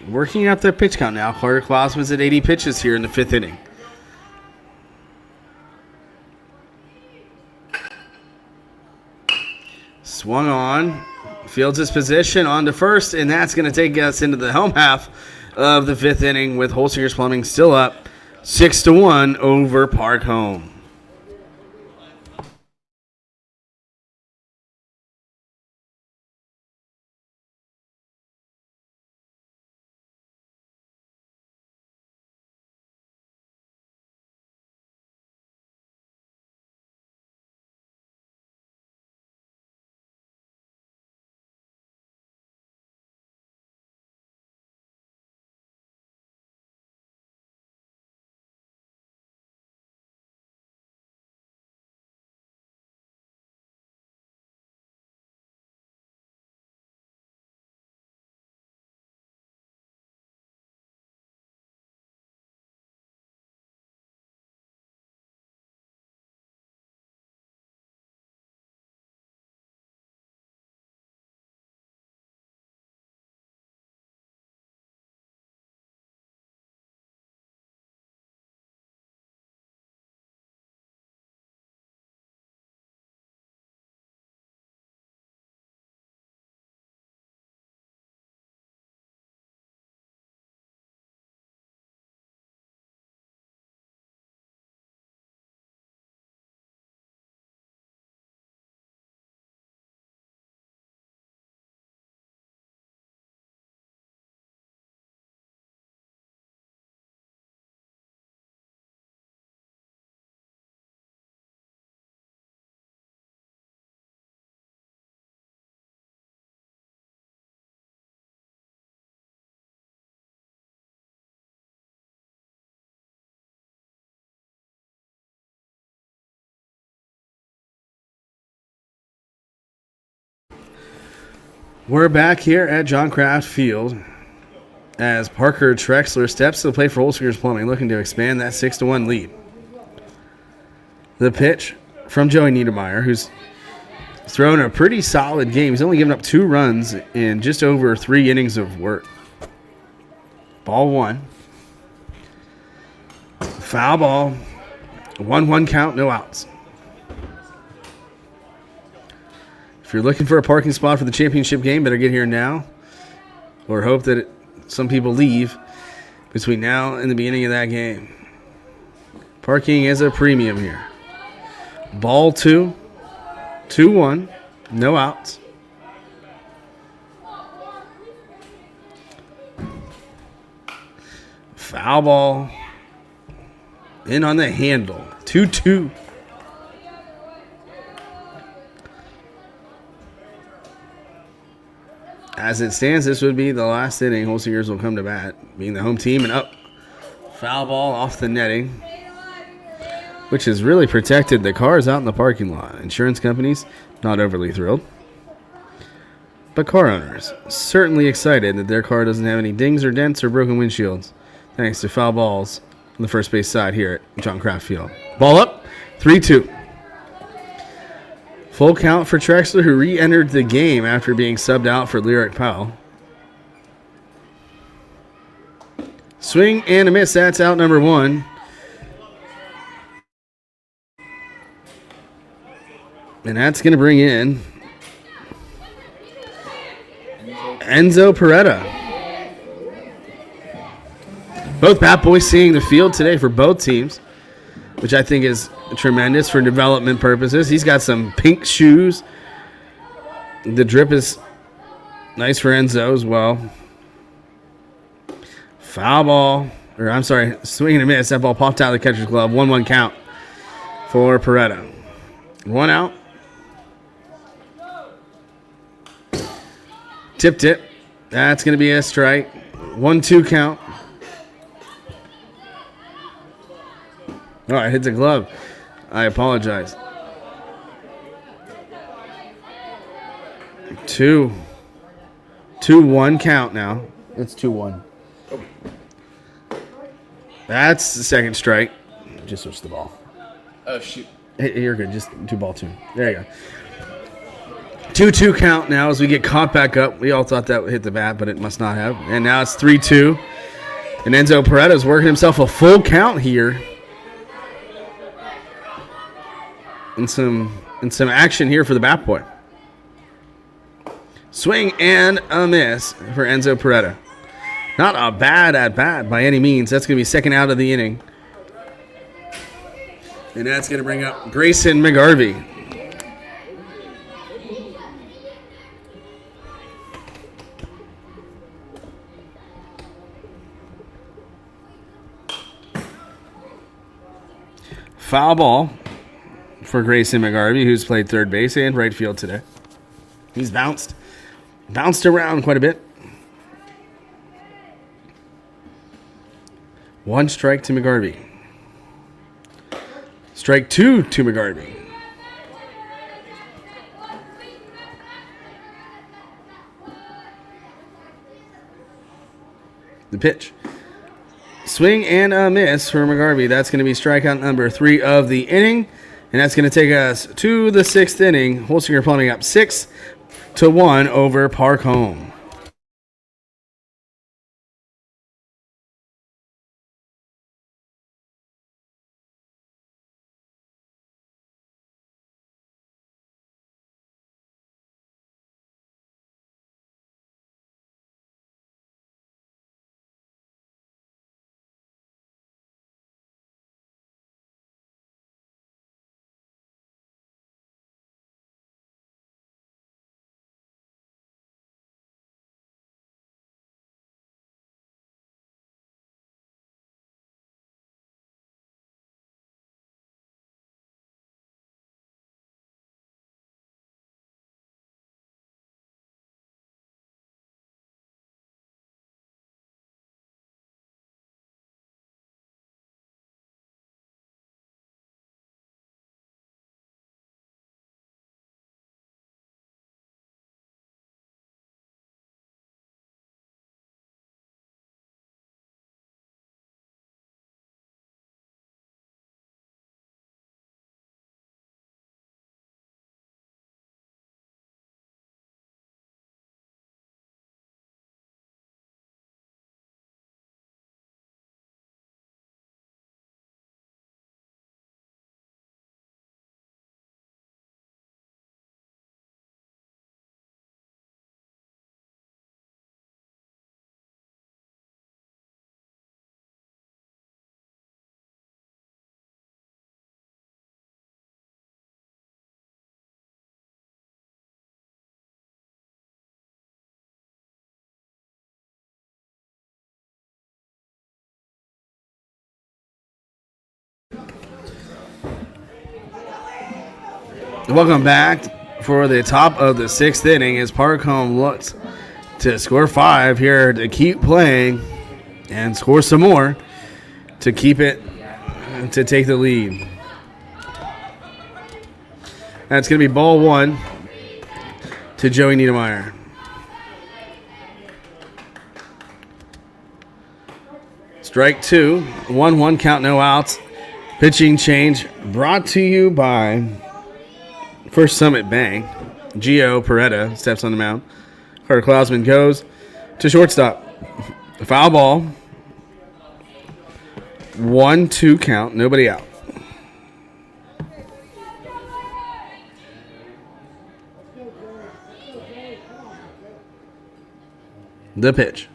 Working up their pitch count now. Carter Klausman's at 80 pitches here in the fifth inning. Swung on. Fields his position on to first, and that's going to take us into the home half of the fifth inning with Holsinger's Plumbing still up 6-1 over Park Home. We're back here at John Kraft Field as Parker Trexler steps to the plate for Holsinger's Plumbing, looking to expand that 6-1 lead. The pitch from Joey Niedermeyer, who's thrown a pretty solid game. He's only given up 2 runs in just over 3 innings of work. Ball 1. Foul ball. 1-1 count, no outs. If you're looking for a parking spot for the championship game, better get here now, or hope that some people leave between now and the beginning of that game. Parking is a premium here. Ball 2, 2-1, no outs. Foul ball in on the handle. 2-2. As it stands, this would be the last inning. Holsingers will come to bat, being the home team, and up. Foul ball off the netting, which has really protected the cars out in the parking lot. Insurance companies not overly thrilled, but car owners certainly excited that their car doesn't have any dings or dents or broken windshields, thanks to foul balls on the first base side here at John Kraft Field. Ball up, 3-2. Full count for Trexler, who re-entered the game after being subbed out for Lyric Powell. Swing and a miss. That's out number 1. And that's going to bring in Enzo Peretta. Both bat boys seeing the field today for both teams, which I think is tremendous for development purposes. He's got some pink shoes. The drip is nice for Enzo as well. Foul ball, or I'm sorry, swing and a miss. That ball popped out of the catcher's glove. 1-1 count for Peretta. 1 out. Tipped it. That's going to be a strike. 1-2 count. Oh, I hit the glove. I apologize. 2-1 count now. It's 2-1. That's the second strike. Just switch the ball. Oh, shoot. Hey, you're good. Just 2-2. There you go. 2-2 count now as we get caught back up. We all thought that would hit the bat, but it must not have. And now it's 3-2. And Enzo Peretta's working himself a full count here. And some action here for the bat boy. Swing and a miss for Enzo Peretta. Not a bad at bat by any means. That's going to be second out of the inning. And that's going to bring up Grayson McGarvey. Foul ball for Grayson McGarvey, who's played third base and right field today. He's bounced around quite a bit. 1 strike to McGarvey. Strike 2 to McGarvey. The pitch. Swing and a miss for McGarvey. That's going to be strikeout number 3 of the inning. And that's going to take us to the 6th inning. Holsinger Plumbing up 6-1 over Park Home. Welcome back for the top of the 6th inning as Park Home looks to score 5 here to keep playing and score some more to keep it, to take the lead. That's going to be ball 1 to Joey Niedermeyer. Strike 2, 1-1 count, no outs. Pitching change brought to you by First Summit Bank. Gio Peretta steps on the mound. Carter Klausman goes to shortstop. Foul ball. 1-2 count, nobody out. The pitch.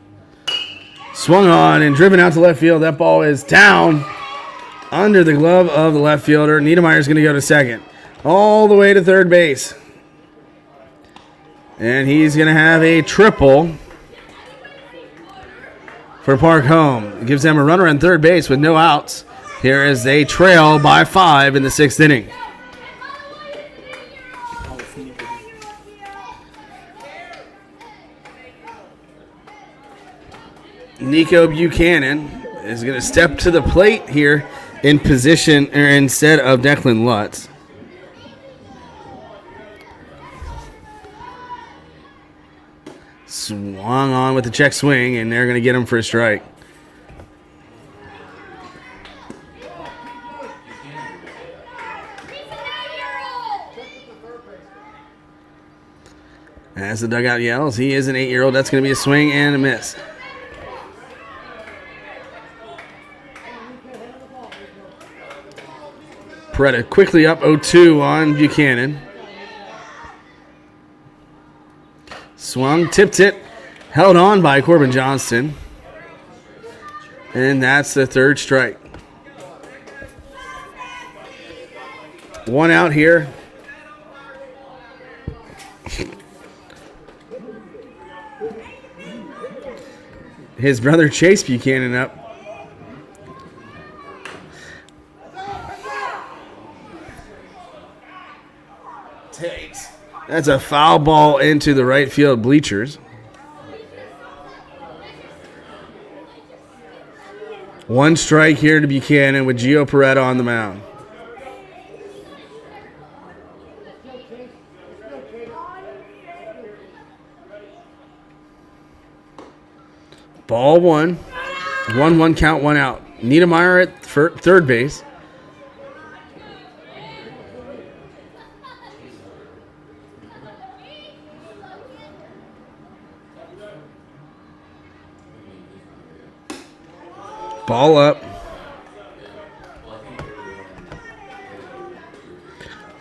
Swung on and driven out to left field. That ball is down under the glove of the left fielder. Niedermeyer's going to go to second. All the way to third base. And he's going to have a triple for Park Home. It gives them a runner on third base with no outs. Here is a trail by 5 in the 6th inning. Nico Buchanan is going to step to the plate here in position, or instead of Declan Lutz. Swung on with the check swing, and they're going to get him for a strike. As the dugout yells, he is an 8-year-old. That's going to be a swing and a miss. Peretta quickly up 0-2 on Buchanan. Swung, tipped it, held on by Corbin Johnston. And that's the third strike. 1 out here. His brother Chase Buchanan up. Takes. That's a foul ball into the right field bleachers. 1 strike here to Buchanan with Gio Peretta on the mound. Ball 1. 1-1 count, 1 out. Niedermeyer at third base. Ball up.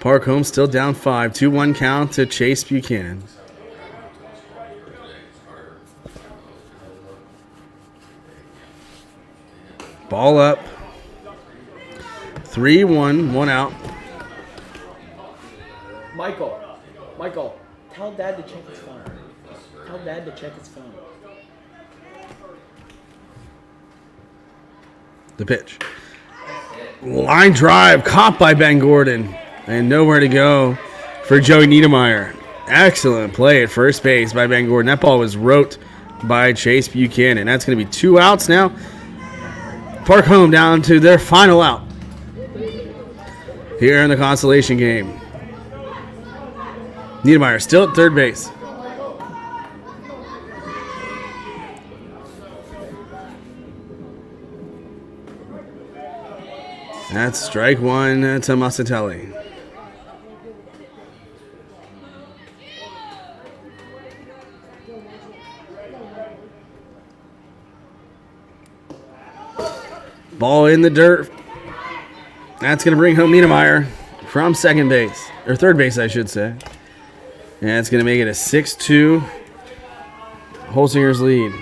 Park Home still down 5. 2-1 count to Chase Buchanan. Ball up. 3-1, 1 out. Michael, tell Dad to check his phone. Tell Dad to check his phone. The pitch. Line drive caught by Ben Gordon. And nowhere to go for Joey Niedermeyer. Excellent play at first base by Ben Gordon. That ball was roped by Chase Buchanan. That's going to be 2 outs now. Park Home down to their final out here in the Consolation game. Niedermeyer still at third base. That's strike 1 to Massatelli. Ball in the dirt. That's going to bring home Niedermeyer from second base, or third base, I should say. And it's going to make it a 6-2 Holsinger's lead.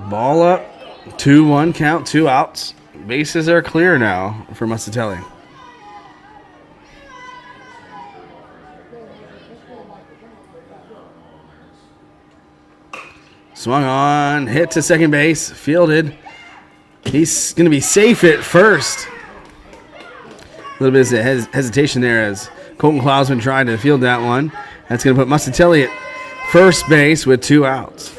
Ball up, 2-1 count, 2 outs. Bases are clear now for Massatelli. Swung on, hit to second base, fielded. He's going to be safe at first. A little bit of hesitation there as Colton Klausman tried to field that one. That's going to put Muscatelli at first base with 2 outs.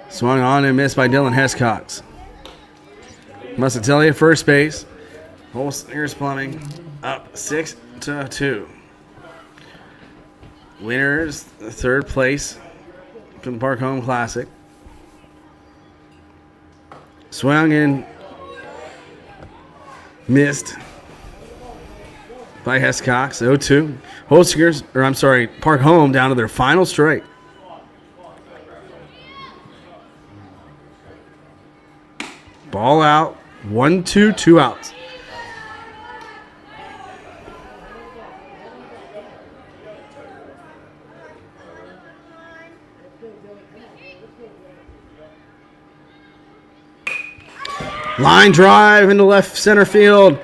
Swung on and missed by Dylan Hescox. Muscatelli at first base. Holsinger's Plumbing up 6-2. Winners, third place from the Park Home Classic. Swung and missed by Hescox, 0-2. Holsinger's, Park Home down to their final strike. Ball out, 1-2, 2 outs. Line drive into left center field.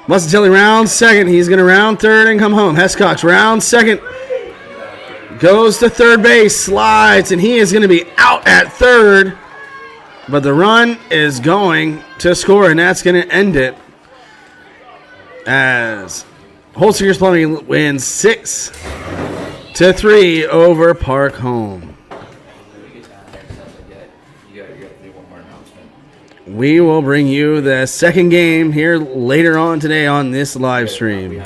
Muscatelli round second. He's going to round third and come home. Hescox round second. Goes to third base, slides, and he is going to be out at third. But the run is going to score, and that's going to end it as Holsinger's Plumbing wins 6-3 over Park Home. We will bring you the second game here later on today on this live stream.